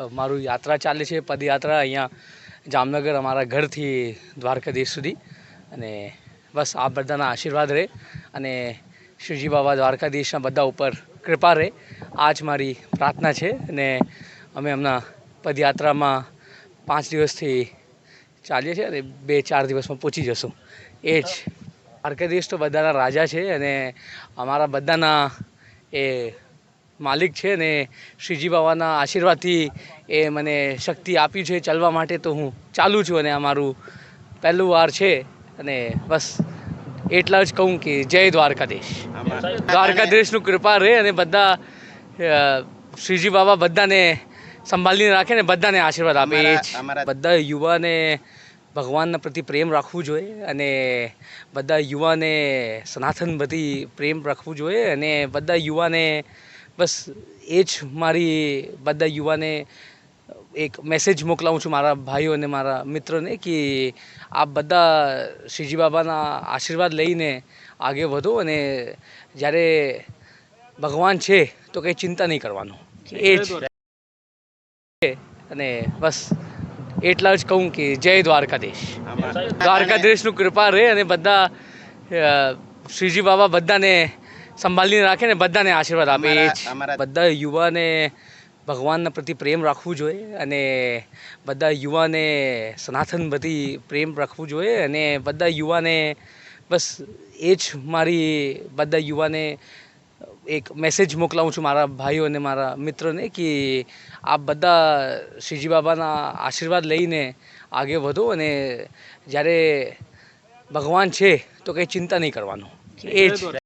મારું યાત્રા ચાલે છે, પદયાત્રા અહીંયા જામનગર અમારા ઘરથી દ્વારકાધીશ સુધી. અને બસ આ બધાના આશીર્વાદ રહે અને શ્રીજી બાબા દ્વારકાધીશના બધા ઉપર કૃપા રહે, આ જ મારી પ્રાર્થના છે. અને અમે હમણાં પદયાત્રામાં 5 દિવસથી ચાલીએ છીએ અને 2-4 દિવસમાં પહોંચી જશું. એ જ દ્વારકાધીશ તો બધાના રાજા છે અને અમારા બધાના એ માલિક છે ને શ્રીજી બાબાના આશીર્વાદથી એ મને શક્તિ આપી છે ચાલવા માટે, તો હું ચાલું છું. અને આ મારું પહેલું વાર છે અને બસ એટલા જ કહું કે જય દ્વારકાધીશ. દ્વારકાધીશનું કૃપા રહે અને બધા શ્રીજી બાબા બધાને સંભાળીને રાખે ને બધાને આશીર્વાદ આપે. એ જ બધા યુવાને ભગવાનના પ્રતિ પ્રેમ રાખવું જોઈએ અને બધા યુવાને સનાતન પ્રતિ પ્રેમ રાખવું જોઈએ. અને બધા યુવાને બસ એ જ મારી બધા યુવાને એક મેસેજ મોકલાવું છું, મારા ભાઈઓ અને મારા મિત્રોને, કે આપ બધા શ્રીજી બાબાના આશીર્વાદ લઈને આગળ વધો. અને જ્યારે ભગવાન છે તો કંઈ ચિંતા નહીં કરવાનું. એ જ અને બસ એટલા જ કહું કે જય દ્વારકાધીશ. દ્વારકાધીશનું કૃપા રહે અને બધા શ્રીજી બાબા બધાને સંભાળીને રાખે ને બધાને આશીર્વાદ આપે. એ જ બધા યુવાને ભગવાનના પ્રતિ પ્રેમ રાખવું જોઈએ અને બધા યુવાને સનાતન પ્રતિ પ્રેમ રાખવું જોઈએ. અને બધા યુવાને બસ એ જ મારી બધા યુવાને એક મેસેજ મોકલાવું છું, મારા ભાઈઓ અને મારા મિત્રોને, કે આપ બધા શ્રીજી બાબાના આશીર્વાદ લઈને આગળ વધો. અને જ્યારે ભગવાન છે તો કંઈ ચિંતા નહીં કરવાનું. એ જ